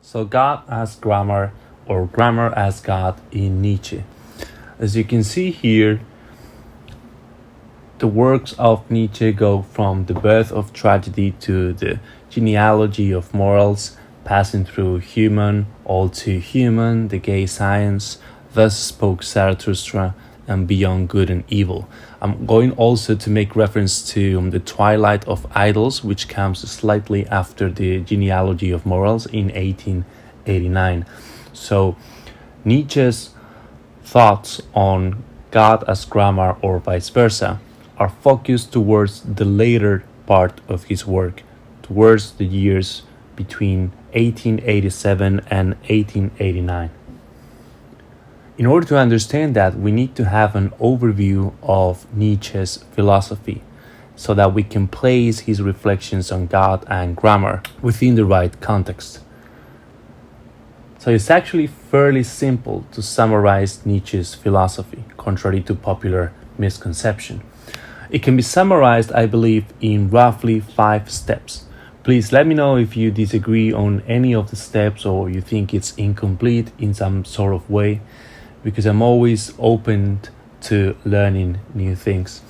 So God as grammar, or grammar as God in Nietzsche. As you can see here, the works of Nietzsche go from the birth of tragedy to the genealogy of morals, passing through human, all too human, the gay science, thus spoke Zarathustra, and beyond good and evil. I'm going also to make reference to the Twilight of Idols, which comes slightly after the genealogy of morals in 1889. So Nietzsche's thoughts on God as grammar, or vice versa, are focused towards the later part of his work, towards the years between 1887 and 1889. In order to understand that, we need to have an overview of Nietzsche's philosophy so that we can place his reflections on God and grammar within the right context. So it's actually fairly simple to summarize Nietzsche's philosophy, contrary to popular misconception. It can be summarized, I believe, in roughly 5 steps. Please let me know if you disagree on any of the steps or you think it's incomplete in some sort of way, because I'm always open to learning new things.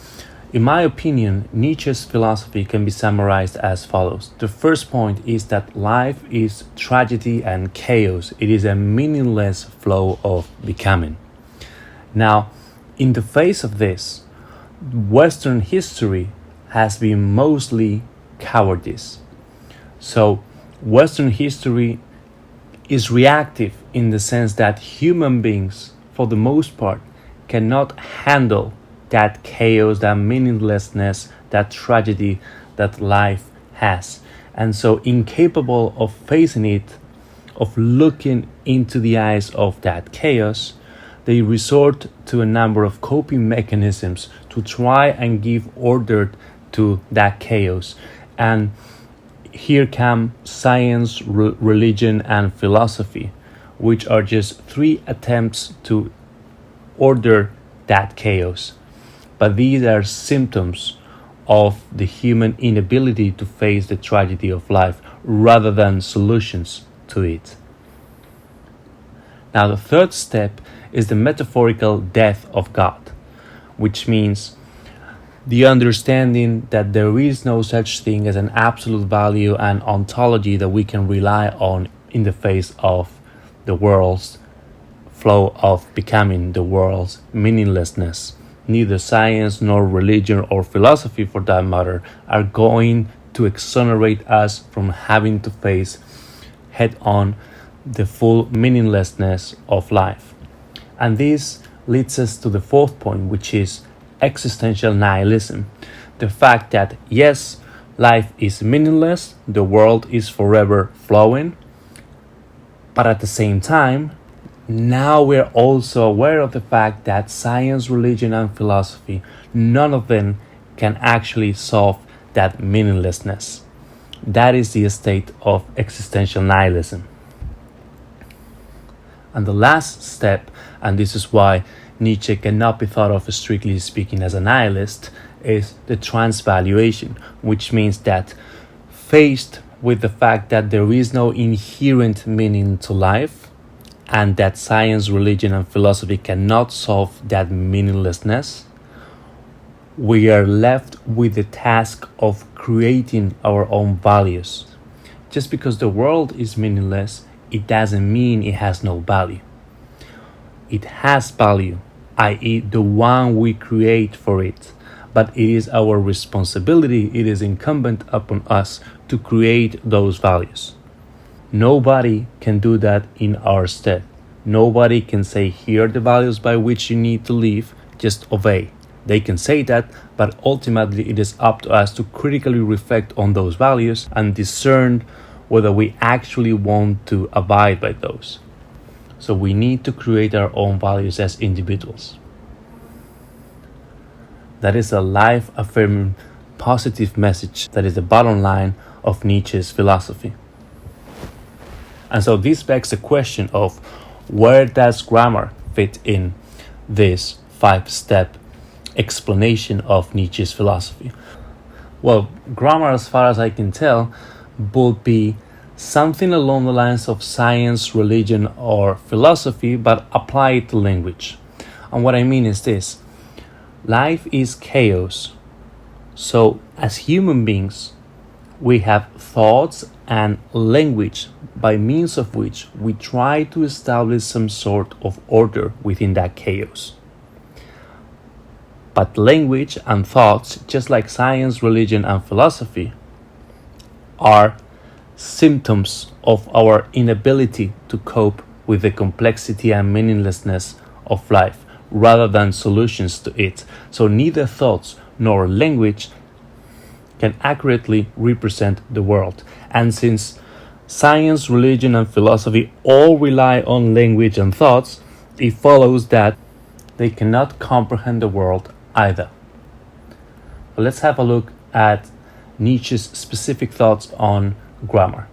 In my opinion, Nietzsche's philosophy can be summarized as follows. The first point is that life is tragedy and chaos. It is a meaningless flow of becoming. Now, in the face of this, Western history has been mostly cowardice. So, Western history is reactive in the sense that human beings, for the most part, cannot handle that chaos, that meaninglessness, that tragedy that life has. And so incapable of facing it, of looking into the eyes of that chaos, they resort to a number of coping mechanisms to try and give order to that chaos. And here come science, religion, and philosophy, which are just 3 attempts to order that chaos. But these are symptoms of the human inability to face the tragedy of life rather than solutions to it. Now, the third step is the metaphorical death of God, which means the understanding that there is no such thing as an absolute value and ontology that we can rely on in the face of the world's flow of becoming, the world's meaninglessness. Neither science nor religion or philosophy, for that matter, are going to exonerate us from having to face head-on the full meaninglessness of life. And this leads us to the fourth point, which is existential nihilism. The fact that, yes, life is meaningless, the world is forever flowing, but at the same time, now we're also aware of the fact that science, religion, and philosophy, none of them can actually solve that meaninglessness. That is the state of existential nihilism. And the last step, and this is why Nietzsche cannot be thought of, strictly speaking, as a nihilist, is the transvaluation, which means that faced with the fact that there is no inherent meaning to life, and that science, religion, and philosophy cannot solve that meaninglessness, we are left with the task of creating our own values. Just because the world is meaningless, it doesn't mean it has no value. It has value, i.e. the one we create for it. But it is our responsibility, it is incumbent upon us to create those values. Nobody can do that in our stead. Nobody can say, here are the values by which you need to live, just obey. They can say that, but ultimately it is up to us to critically reflect on those values and discern whether we actually want to abide by those. So we need to create our own values as individuals. That is a life-affirming positive message that is the bottom line of Nietzsche's philosophy. And so this begs the question of where does grammar fit in this 5-step explanation of Nietzsche's philosophy? Well, grammar, as far as I can tell, would be something along the lines of science, religion, or philosophy, but applied to language. And what I mean is this: life is chaos. So, as human beings, we have thoughts and language by means of which we try to establish some sort of order within that chaos. But language and thoughts, just like science, religion, and philosophy, are symptoms of our inability to cope with the complexity and meaninglessness of life, rather than solutions to it. So neither thoughts nor language can accurately represent the world. And since science, religion, and philosophy all rely on language and thoughts, it follows that they cannot comprehend the world either. But let's have a look at Nietzsche's specific thoughts on grammar.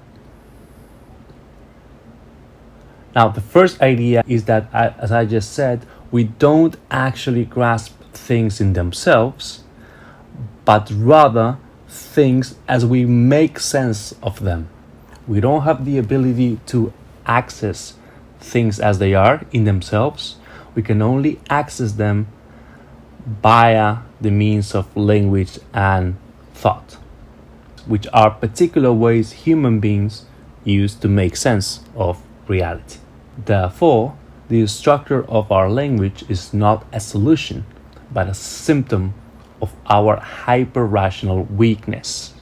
Now, the first idea is that, as I just said, we don't actually grasp things in themselves, but rather things as we make sense of them. We don't have the ability to access things as they are in themselves. We can only access them via the means of language and thought, which are particular ways human beings use to make sense of reality. Therefore, the structure of our language is not a solution, but a symptom of our hyper-rational weakness.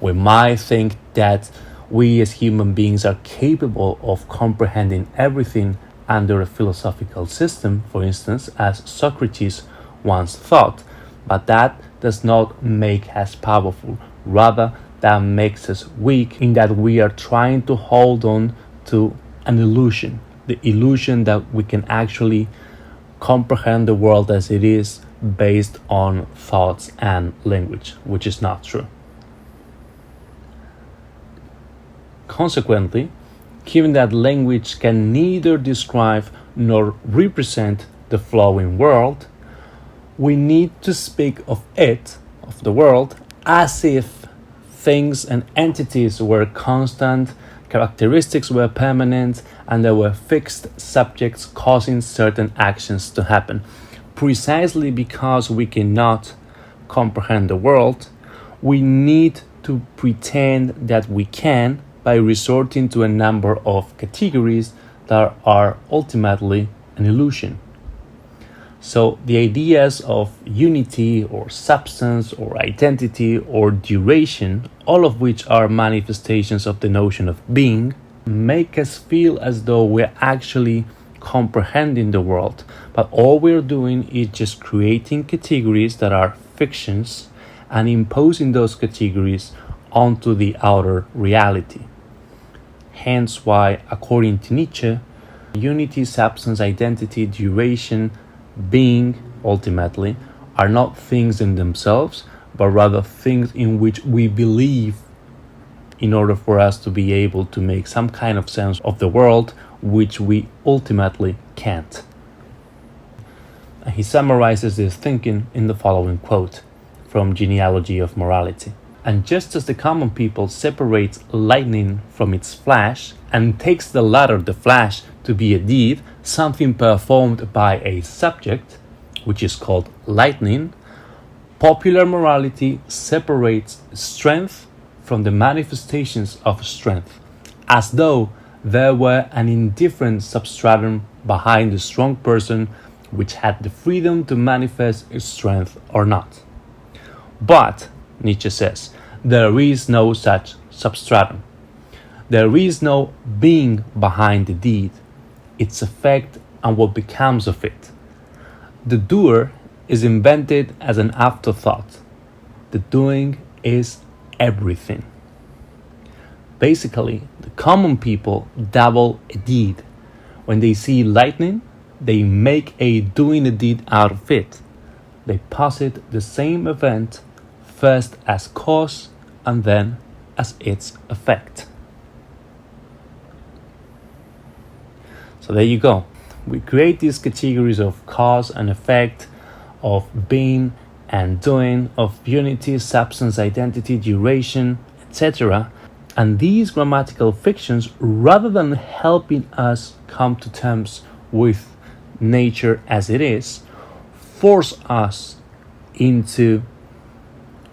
We might think that we as human beings are capable of comprehending everything under a philosophical system, for instance, as Socrates once thought, but that does not make us powerful. Rather, that makes us weak in that we are trying to hold on to an illusion, the illusion that we can actually comprehend the world as it is based on thoughts and language, which is not true. Consequently, given that language can neither describe nor represent the flowing world, we need to speak of it, of the world, as if things and entities were constant, characteristics were permanent, and there were fixed subjects causing certain actions to happen. Precisely because we cannot comprehend the world, we need to pretend that we can by resorting to a number of categories that are ultimately an illusion. So the ideas of unity or substance or identity or duration, all of which are manifestations of the notion of being, make us feel as though we're actually comprehending the world, but all we're doing is just creating categories that are fictions and imposing those categories onto the outer reality. Hence why, according to Nietzsche, unity, substance, identity, duration, being, ultimately, are not things in themselves, but rather things in which we believe in order for us to be able to make some kind of sense of the world, which we ultimately can't. And he summarizes this thinking in the following quote from Genealogy of Morality. And just as the common people separates lightning from its flash and takes the latter, the flash, to be a deed, something performed by a subject, which is called lightning, popular morality separates strength from the manifestations of strength, as though there were an indifferent substratum behind the strong person which had the freedom to manifest its strength or not. But, Nietzsche says, there is no such substratum. There is no being behind the deed, its effect and what becomes of it. The doer is invented as an afterthought. The doing is everything. Basically, the common people double a deed. When they see lightning, they make a doing a deed out of it. They posit the same event first as cause and then as its effect. So there you go. We create these categories of cause and effect, of being and doing, of unity, substance, identity, duration, etc. And these grammatical fictions, rather than helping us come to terms with nature as it is, force us into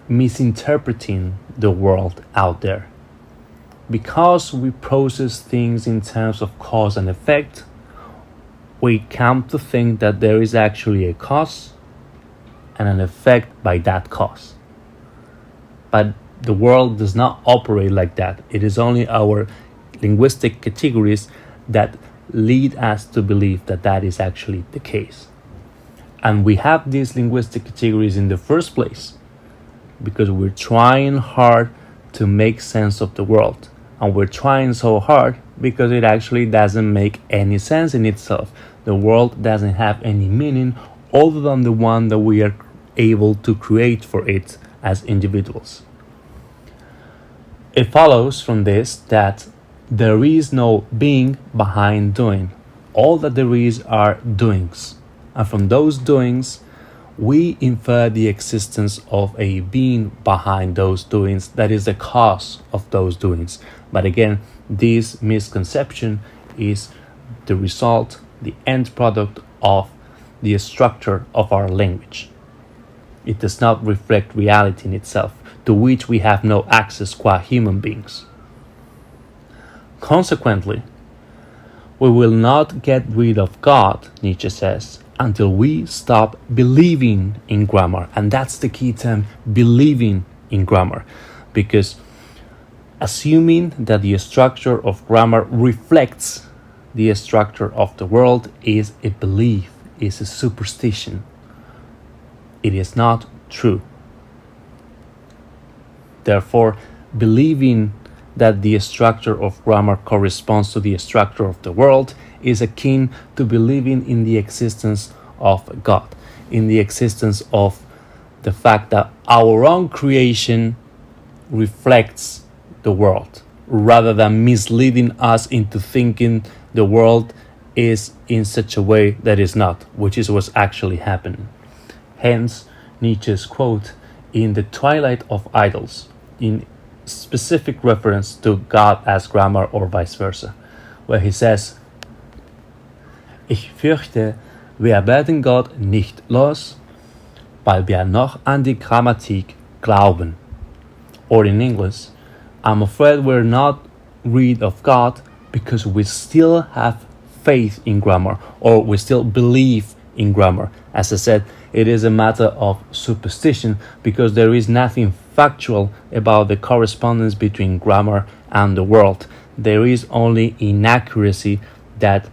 misinterpreting the world out there. Because we process things in terms of cause and effect, we come to think that there is actually a cause and an effect by that cause. But the world does not operate like that. It is only our linguistic categories that lead us to believe that that is actually the case. And we have these linguistic categories in the first place because we're trying hard to make sense of the world. And we're trying so hard because it actually doesn't make any sense in itself. The world doesn't have any meaning other than the one that we are able to create for it as individuals. It follows from this that there is no being behind doing. All that there is are doings. And from those doings, we infer the existence of a being behind those doings that is the cause of those doings. But again, this misconception is the result, the end product of the structure of our language. It does not reflect reality in itself, to which we have no access qua human beings. Consequently, we will not get rid of God, Nietzsche says, until we stop believing in grammar. And that's the key term, believing in grammar. Because assuming that the structure of grammar reflects the structure of the world is a belief, is a superstition. It is not true. Therefore, believing that the structure of grammar corresponds to the structure of the world is akin to believing in the existence of God, in the existence of the fact that our own creation reflects the world, rather than misleading us into thinking the world is in such a way that is not, which is what's actually happening. Hence, Nietzsche's quote in The Twilight of Idols, in specific reference to God as grammar or vice versa, where he says, Ich fürchte, wir werden Gott nicht los, weil wir noch an die Grammatik glauben. Or in English, I'm afraid we're not rid of God because we still have faith in grammar, or we still believe in grammar. As I said, it is a matter of superstition because there is nothing factual about the correspondence between grammar and the world. There is only inaccuracy that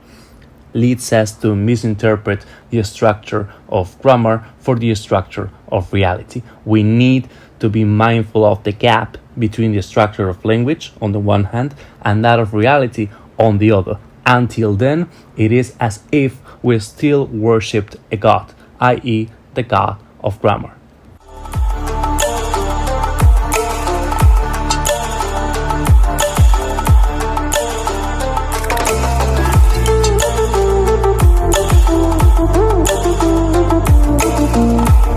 leads us to misinterpret the structure of grammar for the structure of reality. We need to be mindful of the gap between the structure of language on the one hand and that of reality on the other. Until then, it is as if we still worshipped a god, i.e. the god of grammar.